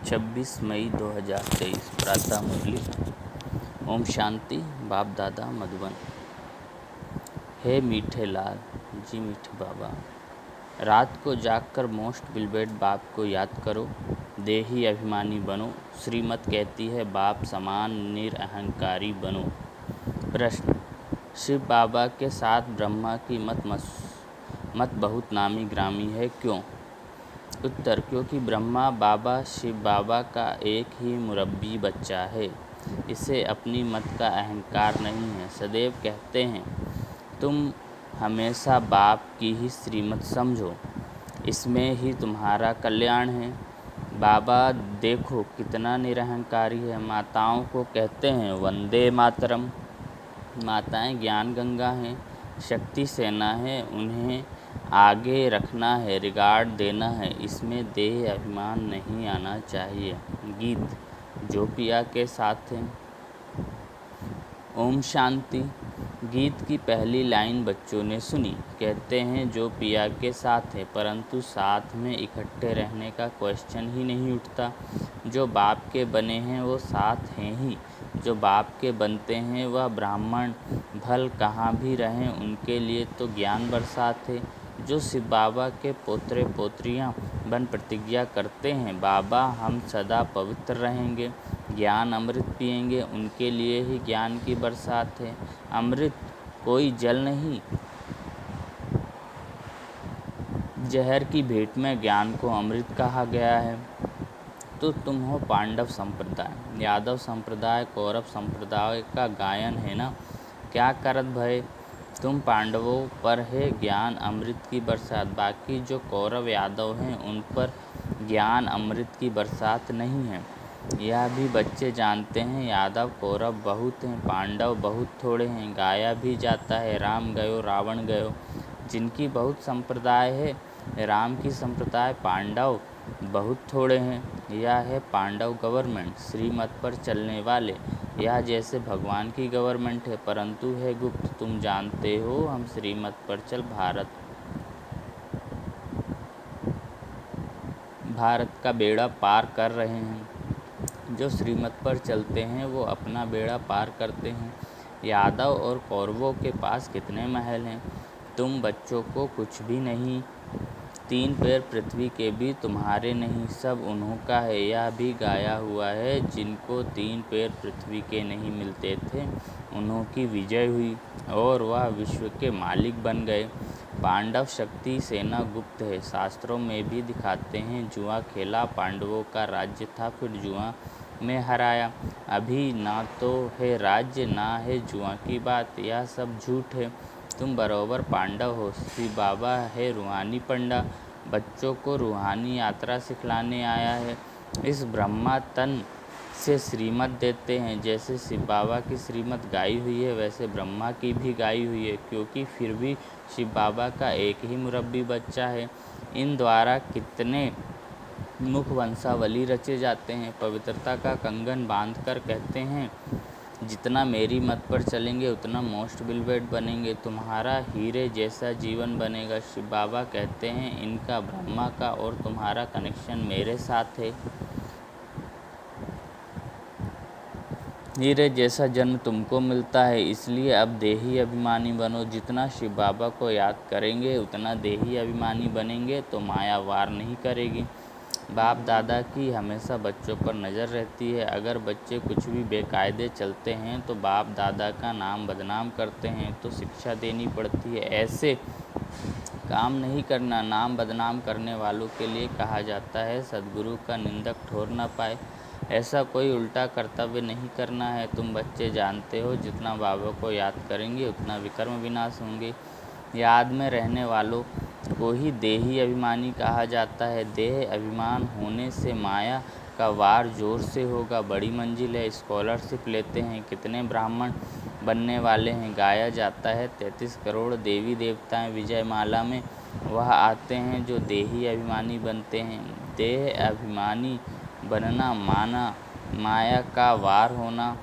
26 मई 2023 प्रातः मुरली। ओम शांति। बाप दादा मधुबन। हे मीठे लाल जी, मीठे बाबा, रात को जागकर मोस्ट बिलवेड बाप को याद करो, देही अभिमानी बनो। श्रीमत कहती है बाप समान निरअहंकारी बनो। प्रश्न: शिव बाबा के साथ ब्रह्मा की मत बहुत नामी ग्रामी है, क्यों? उत्तर: क्योंकि ब्रह्मा बाबा शिव बाबा का एक ही मुरब्बी बच्चा है। इसे अपनी मत का अहंकार नहीं है। सदैव कहते हैं तुम हमेशा बाप की ही श्रीमत समझो, इसमें ही तुम्हारा कल्याण है। बाबा देखो कितना निरहंकारी है। माताओं को कहते हैं वंदे मातरम। माताएं ज्ञान गंगा हैं, शक्ति सेना है, उन्हें आगे रखना है, रिगार्ड देना है। इसमें देह अभिमान नहीं आना चाहिए। गीत जो पिया के साथ है। ओम शांति। गीत की पहली लाइन बच्चों ने सुनी। कहते हैं जो पिया के साथ है, परंतु साथ में इकट्ठे रहने का क्वेश्चन ही नहीं उठता। जो बाप के बने हैं वो साथ हैं ही। जो बाप के बनते हैं वह ब्राह्मण भल कहाँ भी रहें, उनके लिए तो ज्ञान बरसात है। जो शिव बाबा के पोतरे पोत्रियाँ बन प्रतिज्ञा करते हैं बाबा हम सदा पवित्र रहेंगे, ज्ञान अमृत पिएंगे, उनके लिए ही ज्ञान की बरसात है। अमृत कोई जल नहीं, जहर की भेंट में ज्ञान को अमृत कहा गया है। तो तुम हो पांडव संप्रदाय, यादव संप्रदाय, कौरव संप्रदाय का गायन है ना। क्या करत भय, तुम पांडवों पर है ज्ञान अमृत की बरसात, बाकी जो कौरव यादव हैं उन पर ज्ञान अमृत की बरसात नहीं है। यह भी बच्चे जानते हैं यादव कौरव बहुत हैं, पांडव बहुत थोड़े हैं। गाया भी जाता है राम गयो रावण गयो। जिनकी बहुत संप्रदाय है राम की संप्रदाय, पांडव बहुत थोड़े हैं। यह है पांडव गवर्नमेंट, श्रीमत पर चलने वाले। यह जैसे भगवान की गवर्नमेंट है, परंतु है गुप्त। तुम जानते हो हम श्रीमत पर चल भारत का बेड़ा पार कर रहे हैं। जो श्रीमत पर चलते हैं वो अपना बेड़ा पार करते हैं। यादव और कौरवों के पास कितने महल हैं, तुम बच्चों को कुछ भी नहीं। 3 पैर पृथ्वी के भी तुम्हारे नहीं, सब उन्हों का है। यह भी गाया हुआ है जिनको 3 पैर पृथ्वी के नहीं मिलते थे, उन्हों की विजय हुई और वह विश्व के मालिक बन गए। पांडव शक्ति सेना गुप्त है, शास्त्रों में भी दिखाते हैं। जुआ खेला, पांडवों का राज्य था, फिर जुआ में हराया। अभी ना तो है राज्य ना है जुआ की बात, यह सब झूठ है। तुम बराबर पांडव हो। शिव बाबा है रूहानी पंडा, बच्चों को रूहानी यात्रा सिखलाने आया है। इस ब्रह्मा तन से श्रीमत देते हैं। जैसे शिव बाबा की श्रीमत गाई हुई है वैसे ब्रह्मा की भी गाई हुई है, क्योंकि फिर भी शिव बाबा का एक ही मुरब्बी बच्चा है। इन द्वारा कितने मुख वंशावली रचे जाते हैं। पवित्रता का कंगन बांधकर कहते हैं जितना मेरी मत पर चलेंगे उतना मोस्ट बिलवेड बनेंगे, तुम्हारा हीरे जैसा जीवन बनेगा। शिव बाबा कहते हैं इनका ब्रह्मा का और तुम्हारा कनेक्शन मेरे साथ है। हीरे जैसा जन्म तुमको मिलता है, इसलिए अब देही अभिमानी बनो। जितना शिव बाबा को याद करेंगे उतना देही अभिमानी बनेंगे तो माया वार नहीं करेगी। बाप दादा की हमेशा बच्चों पर नज़र रहती है। अगर बच्चे कुछ भी बेकायदे चलते हैं तो बाप दादा का नाम बदनाम करते हैं, तो शिक्षा देनी पड़ती है ऐसे काम नहीं करना। नाम बदनाम करने वालों के लिए कहा जाता है सद्गुरु का निंदक ठोर न पाए। ऐसा कोई उल्टा कर्तव्य नहीं करना है। तुम बच्चे जानते हो जितना बाबा को याद करेंगे उतना विकर्म विनाश होंगे। याद में रहने वालों को ही देही अभिमानी कहा जाता है। देह अभिमान होने से माया का वार जोर से होगा। बड़ी मंजिल है, स्कॉलरशिप लेते हैं, कितने ब्राह्मण बनने वाले हैं। गाया जाता है 33 करोड़ देवी देवताएं विजय माला में वह आते हैं जो देही अभिमानी बनते हैं। देह अभिमानी बनना माना माया का वार होना,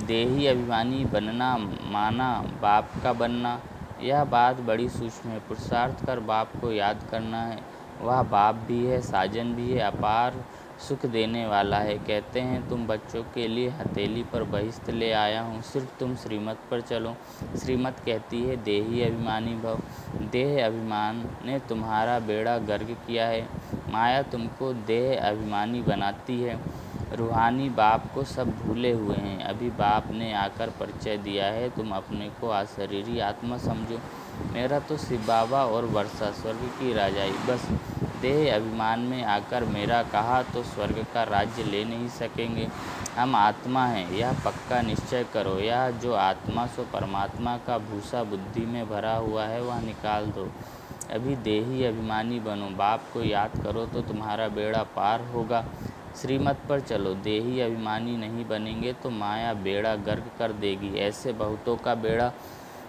देही अभिमानी बनना माना बाप का बनना। यह बात बड़ी सूक्ष्म है। पुरुषार्थ कर बाप को याद करना है। वह बाप भी है, साजन भी है, अपार सुख देने वाला है। कहते हैं तुम बच्चों के लिए हथेली पर बहिष्त ले आया हूँ, सिर्फ तुम श्रीमत पर चलो। श्रीमत कहती है देही अभिमानी भव। देह अभिमान ने तुम्हारा बेड़ा गर्क किया है। माया तुमको देह अभिमानी बनाती है। रूहानी बाप को सब भूले हुए हैं। अभी बाप ने आकर परिचय दिया है, तुम अपने को अशरीरी आत्मा समझो। मेरा तो शिव बाबा और वर्षा स्वर्ग की राजाई, बस देह अभिमान में आकर मेरा कहा तो स्वर्ग का राज्य ले नहीं सकेंगे। हम आत्मा हैं, यह पक्का निश्चय करो। यह जो आत्मा सो परमात्मा का भूसा बुद्धि में भरा हुआ है वह निकाल दो। अभी देही अभिमानी बनो, बाप को याद करो तो तुम्हारा बेड़ा पार होगा। श्रीमत पर चलो। देही अभिमानी नहीं बनेंगे तो माया बेड़ा गर्क कर देगी। ऐसे बहुतों का बेड़ा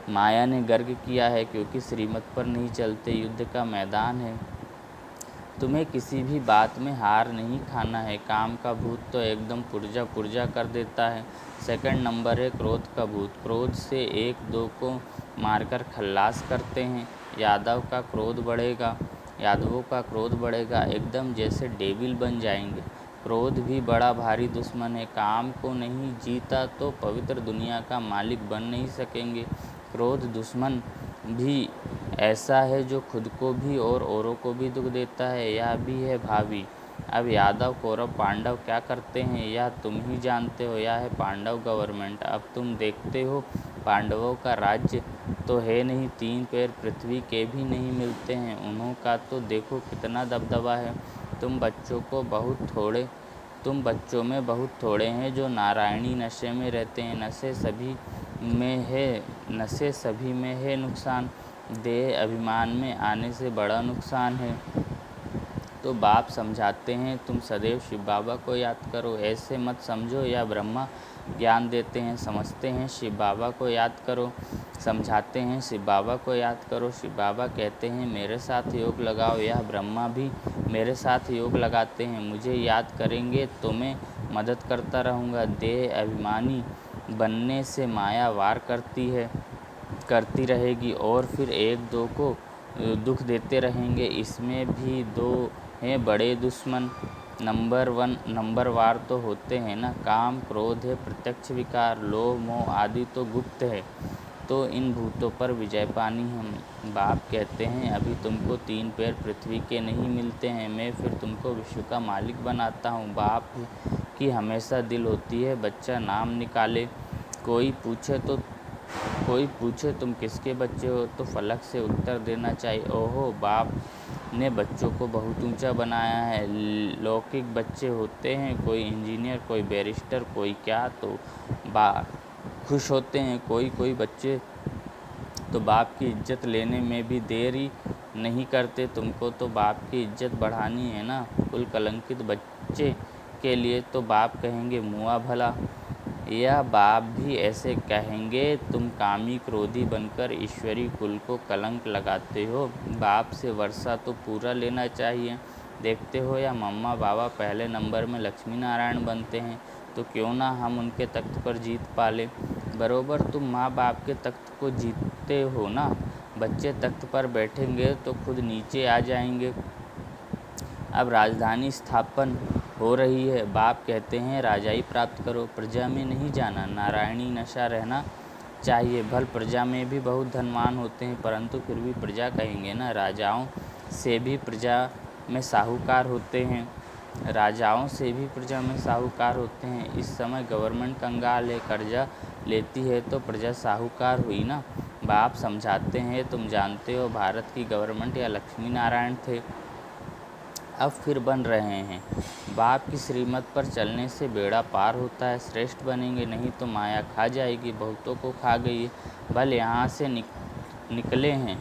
माया ने गर्क किया है, क्योंकि श्रीमत पर नहीं चलते। युद्ध का मैदान है, तुम्हें किसी भी बात में हार नहीं खाना है। काम का भूत तो एकदम पुर्जा पुर्जा कर देता है। सेकंड नंबर है क्रोध का भूत। क्रोध से एक दो को मारकर खल्लास करते हैं। यादवों का क्रोध बढ़ेगा, एकदम जैसे डेविल बन जाएंगे। क्रोध भी बड़ा भारी दुश्मन है। काम को नहीं जीता तो पवित्र दुनिया का मालिक बन नहीं सकेंगे। क्रोध दुश्मन भी ऐसा है जो खुद को भी और औरों को भी दुख देता है। यह भी है भावी। अब यादव कौरव पांडव क्या करते हैं यह तुम ही जानते हो। यह है पांडव गवर्नमेंट। अब तुम देखते हो पांडवों का राज्य तो है नहीं, 3 पैर पृथ्वी के भी नहीं मिलते हैं। उन्हों का तो देखो कितना दबदबा है। तुम बच्चों में बहुत थोड़े हैं जो नारायणी नशे में रहते हैं। नशे सभी में है नुकसान। देह अभिमान में आने से बड़ा नुकसान है। तो बाप समझाते हैं तुम सदैव शिव बाबा को याद करो। ऐसे मत समझो या ब्रह्मा ज्ञान देते हैं, समझते हैं शिव बाबा को याद करो, समझाते हैं शिव बाबा को याद करो। शिव बाबा कहते हैं मेरे साथ योग लगाओ। यह ब्रह्मा भी मेरे साथ योग लगाते हैं। मुझे याद करेंगे तो मैं मदद करता रहूँगा। देह अभिमानी बनने से माया वार करती रहेगी और फिर एक दो को दुख देते रहेंगे। इसमें भी 2 हैं बड़े दुश्मन। नंबर वार तो होते हैं ना। काम क्रोध है प्रत्यक्ष विकार, लोभ मोह आदि तो गुप्त है। तो इन भूतों पर विजय पानी हम। बाप कहते हैं अभी तुमको 3 पैर पृथ्वी के नहीं मिलते हैं, मैं फिर तुमको विश्व का मालिक बनाता हूँ। बाप की हमेशा दिल होती है बच्चा नाम निकाले। कोई पूछे तुम किसके बच्चे हो तो फलक से उत्तर देना चाहिए। ओहो, बाप ने बच्चों को बहुत ऊंचा बनाया है। लौकिक बच्चे होते हैं, कोई इंजीनियर, कोई बैरिस्टर, कोई क्या, तो खुश होते हैं। कोई बच्चे तो बाप की इज्जत लेने में भी देरी नहीं करते। तुमको तो बाप की इज्जत बढ़ानी है ना। कुल कलंकित बच्चे के लिए तो बाप कहेंगे मुआ भला। यह बाप भी ऐसे कहेंगे तुम कामी क्रोधी बनकर ईश्वरी कुल को कलंक लगाते हो। बाप से वर्षा तो पूरा लेना चाहिए। देखते हो या मम्मा बाबा पहले नंबर में लक्ष्मी नारायण बनते हैं, तो क्यों ना हम उनके तख्त पर जीत पाले। बरोबर तुम माँ बाप के तख्त को जीतते हो ना। बच्चे तख्त पर बैठेंगे तो खुद नीचे आ जाएंगे। अब राजधानी स्थापन हो रही है। बाप कहते हैं राजाई प्राप्त करो, प्रजा में नहीं जाना। नारायणी नशा रहना चाहिए। भल प्रजा में भी बहुत धनवान होते हैं, परंतु फिर भी प्रजा कहेंगे ना। राजाओं से भी प्रजा में साहूकार होते हैं। इस समय गवर्नमेंट कंगाल है, कर्जा लेती है तो प्रजा साहूकार हुई ना। बाप समझाते हैं तुम जानते हो भारत की गवर्नमेंट या लक्ष्मी नारायण थे, अब फिर बन रहे हैं। बाप की श्रीमत पर चलने से बेड़ा पार होता है। श्रेष्ठ बनेंगे, नहीं तो माया खा जाएगी। बहुतों को खा गई है। भल यहाँ से निकले हैं,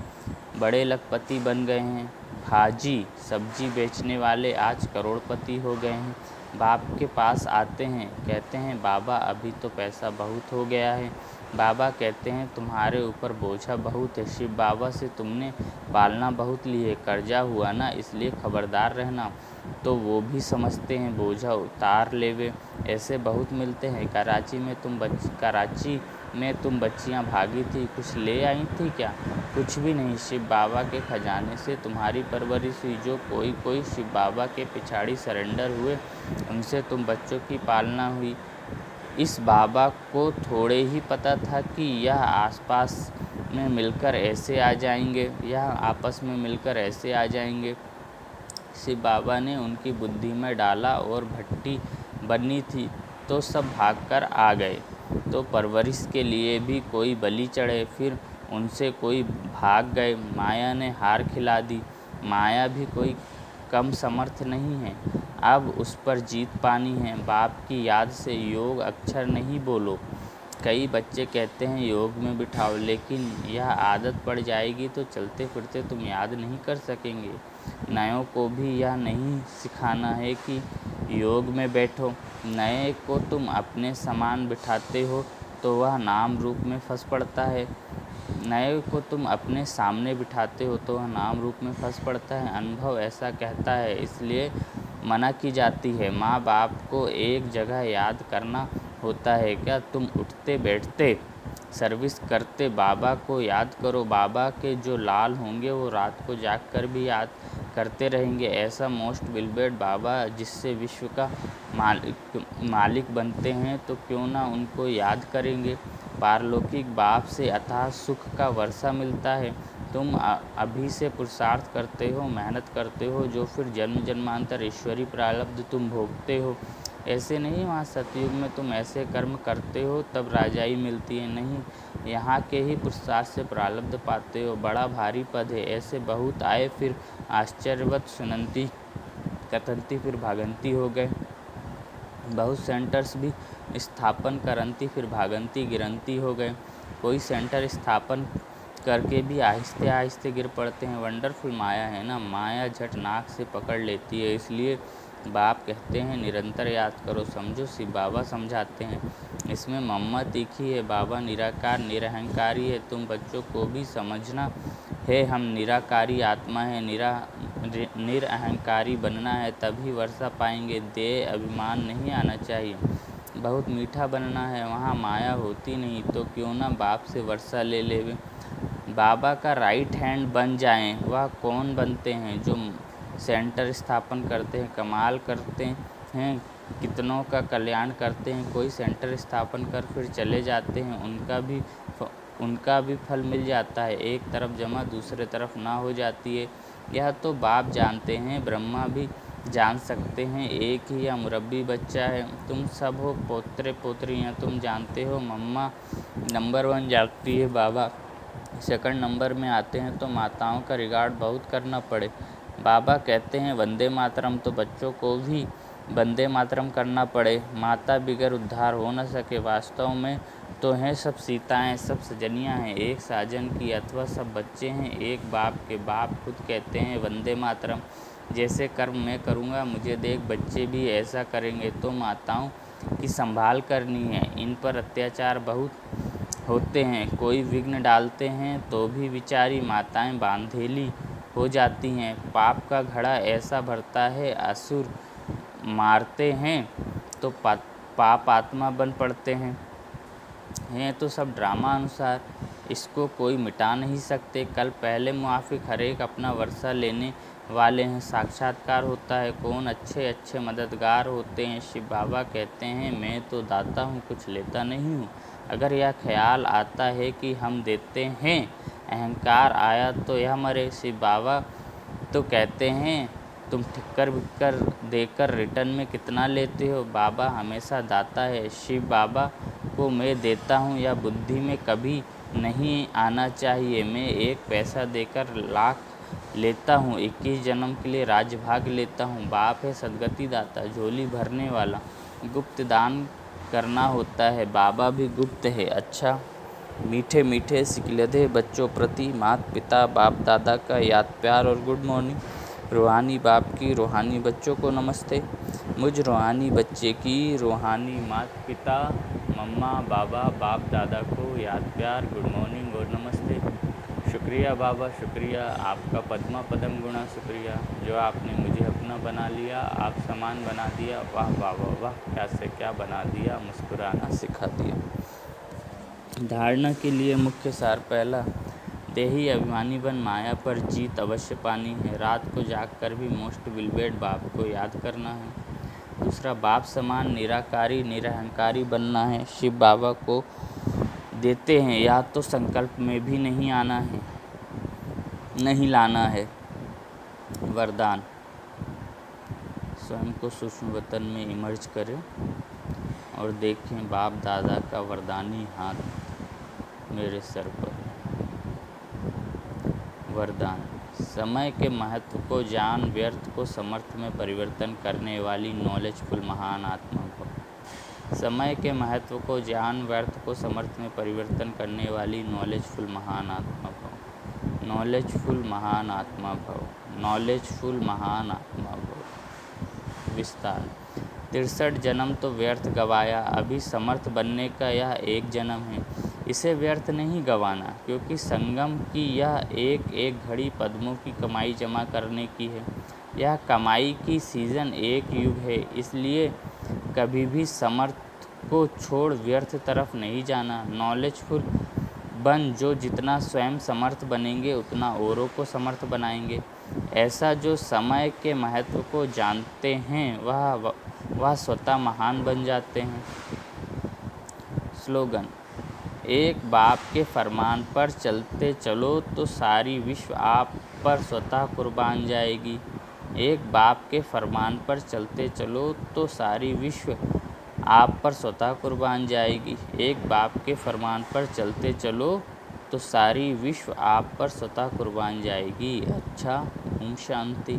बड़े लखपति बन गए हैं। भाजी सब्जी बेचने वाले आज करोड़पति हो गए हैं। बाप के पास आते हैं, कहते हैं बाबा अभी तो पैसा बहुत हो गया है। बाबा कहते हैं तुम्हारे ऊपर बोझा बहुत है। शिव बाबा से तुमने पालना बहुत ली है, कर्जा हुआ ना, इसलिए खबरदार रहना। तो वो भी समझते हैं बोझा उतार लेवे। ऐसे बहुत मिलते हैं। कराची में तुम बच्चियाँ भागी थी, कुछ ले आई थी क्या? कुछ भी नहीं, शिव बाबा के खजाने से तुम्हारी परवरिश हुई। जो कोई कोई शिव बाबा के पिछाड़ी सरेंडर हुए, उनसे तुम बच्चों की पालना हुई। इस बाबा को थोड़े ही पता था कि यह आपस में मिलकर ऐसे आ जाएंगे। शिव बाबा ने उनकी बुद्धि में डाला और भट्टी बननी थी तो सब भागकर आ गए। तो परवरिश के लिए भी कोई बलि चढ़े, फिर उनसे कोई भाग गए। माया ने हार खिला दी। माया भी कोई कम समर्थ नहीं है, अब उस पर जीत पानी है। बाप की याद से योग अक्षर नहीं बोलो। कई बच्चे कहते हैं योग में बिठाओ, लेकिन यह आदत पड़ जाएगी तो चलते फिरते तुम याद नहीं कर सकेंगे। नयों को भी यह नहीं सिखाना है कि योग में बैठो। नए को तुम अपने समान बिठाते हो तो वह नाम रूप में फंस पड़ता है। नए को तुम अपने सामने बिठाते हो तो वह नाम रूप में फंस पड़ता है। अनुभव ऐसा कहता है, इसलिए मना की जाती है। माँ बाप को एक जगह याद करना होता है क्या? तुम उठते बैठते सर्विस करते बाबा को याद करो। बाबा के जो लाल होंगे वो रात को जाग कर भी याद करते रहेंगे। ऐसा मोस्ट बिलबेड बाबा जिससे विश्व का मालिक बनते हैं, तो क्यों ना उनको याद करेंगे। पारलौकिक बाप से अथाह सुख का वर्षा मिलता है। तुम अभी से पुरुषार्थ करते हो, मेहनत करते हो, जो फिर जन्म जन्मांतर ईश्वरी प्रारब्ध तुम भोगते हो। ऐसे नहीं वहाँ सतयुग में तुम ऐसे कर्म करते हो तब राजाई मिलती है, नहीं, यहाँ के ही पुरुषार्थ से प्रारब्ध पाते हो। बड़ा भारी पद है। ऐसे बहुत आए, फिर आश्चर्यवत सुनंती कथंती, फिर भागंती हो गए। बहुत सेंटर्स भी स्थापन करंती, फिर भागंती गिरंती हो गए। कोई सेंटर स्थापन करके भी आहिस्ते आहिस्ते गिर पड़ते हैं। वंडरफुल माया है ना। माया झट नाक से पकड़ लेती है। इसलिए बाप कहते हैं निरंतर याद करो। समझो, शिव बाबा समझाते हैं, इसमें मम्मा तीखी है। बाबा निराकार निरहंकारी है। तुम बच्चों को भी समझना है, हम निराकारी आत्मा है। निरअहंकारी बनना है, तभी वर्षा पाएंगे। देह अभिमान नहीं आना चाहिए। बहुत मीठा बनना है, वहाँ माया होती नहीं। तो क्यों ना बाप से वर्षा ले लेवे। बाबा का राइट हैंड बन जाएं। वह कौन बनते हैं? जो सेंटर स्थापन करते हैं, कमाल करते हैं, कितनों का कल्याण करते हैं। कोई सेंटर स्थापन कर फिर चले जाते हैं, उनका भी फल मिल जाता है। एक तरफ जमा दूसरे तरफ ना हो जाती है। यह तो बाप जानते हैं, ब्रह्मा भी जान सकते हैं। एक ही या मुरब्बी बच्चा है। तुम सब हो पोतरे पोतरियाँ। तुम जानते हो मम्मा नंबर 1 जागती है, बाबा सेकंड नंबर में आते हैं, तो माताओं का रिगार्ड बहुत करना पड़े। बाबा कहते हैं वंदे मातरम, तो बच्चों को भी वंदे मातरम करना पड़े। माता बिगर उद्धार हो न सके। वास्तव में तो हैं सब सीताएं, सब सजनियां हैं एक साजन की, अथवा सब बच्चे हैं एक बाप के। बाप खुद कहते हैं वंदे मातरम। जैसे कर्म मैं करूँगा, मुझे देख बच्चे भी ऐसा करेंगे। तो माताओं की संभाल करनी है। इन पर अत्याचार बहुत होते हैं, कोई विघ्न डालते हैं तो भी बेचारी माताएं बांधेली हो जाती हैं। पाप का घड़ा ऐसा भरता है, असुर मारते हैं तो पाप आत्मा बन पड़ते हैं। तो सब ड्रामा अनुसार, इसको कोई मिटा नहीं सकते। कल पहले मुआफिक हर एक अपना वर्षा लेने वाले हैं। साक्षात्कार होता है, कौन अच्छे अच्छे मददगार होते हैं। शिव बाबा कहते हैं मैं तो दाता हूँ, कुछ लेता नहीं हूँ। अगर यह ख्याल आता है कि हम देते हैं, अहंकार आया तो यह मरे। शिव बाबा तो कहते हैं तुम ठिक्कर बिक्कर देकर रिटर्न में कितना लेते हो। बाबा हमेशा दाता है। शिव बाबा को मैं देता हूँ, या बुद्धि में कभी नहीं आना चाहिए। मैं 1 पैसा देकर लाख लेता हूँ, 21 जन्म के लिए राजभाग लेता हूँ। बाप है सदगति दाता, झोली भरने वाला। गुप्त दान करना होता है, बाबा भी गुप्त है। अच्छा, मीठे मीठे सिकलधे बच्चों प्रति माता पिता बाप दादा का याद प्यार और गुड मॉर्निंग। रूहानी बाप की रूहानी बच्चों को नमस्ते। मुझ रूहानी बच्चे की रूहानी माता पिता मम्मा बाबा बाप दादा को याद प्यार, गुड मॉर्निंग और नमस्ते। शुक्रिया बाबा, शुक्रिया आपका पद्मा पदम गुणा, शुक्रिया जो आपने मुझे अपना बना लिया, आप समान बना दिया। वाह वाह वाह वाह, क्या से क्या बना दिया, मुस्कुराना सिखा दिया। धारणा के लिए मुख्य सार पहला, देही अभिमानी बन माया पर जीत अवश्य पानी है। रात को जागकर भी मोस्ट विल बेट बाप को याद करना है। दूसरा, बाप समान निराकारी निरहंकारी बनना है। शिव बाबा को देते हैं या तो संकल्प में भी नहीं लाना है। वरदान, स्वयं को सूक्ष्म वतन में इमर्ज करें और देखें बाप दादा का वरदानी हाथ मेरे सर पर। वरदान, समय के महत्व को जान व्यर्थ को समर्थ में परिवर्तन करने वाली नॉलेजफुल महान आत्मा भव। समय के महत्व को जान व्यर्थ को समर्थ में परिवर्तन करने वाली नॉलेजफुल महान आत्मा भव। नॉलेजफुल महान आत्मा भव। नॉलेजफुल महान आत्मा भव। विस्तार, 63 जन्म तो व्यर्थ गवाया, अभी समर्थ बनने का यह एक जन्म है। इसे व्यर्थ नहीं गंवाना, क्योंकि संगम की यह एक एक घड़ी पद्मों की कमाई जमा करने की है। यह कमाई की सीज़न एक युग है, इसलिए कभी भी समर्थ को छोड़ व्यर्थ तरफ नहीं जाना। नॉलेजफुल बन जो जितना स्वयं समर्थ बनेंगे उतना औरों को समर्थ बनाएंगे। ऐसा जो समय के महत्व को जानते हैं वह स्वतः महान बन जाते हैं। स्लोगन, एक बाप के फरमान पर चलते चलो तो सारी विश्व आप पर स्वतः कुर्बान जाएगी। एक बाप के फरमान पर चलते चलो तो सारी विश्व आप पर स्वतः कुर्बान जाएगी। एक बाप के फरमान पर चलते चलो तो सारी विश्व आप पर स्वतः कुर्बान जाएगी। अच्छा, ओम शांति।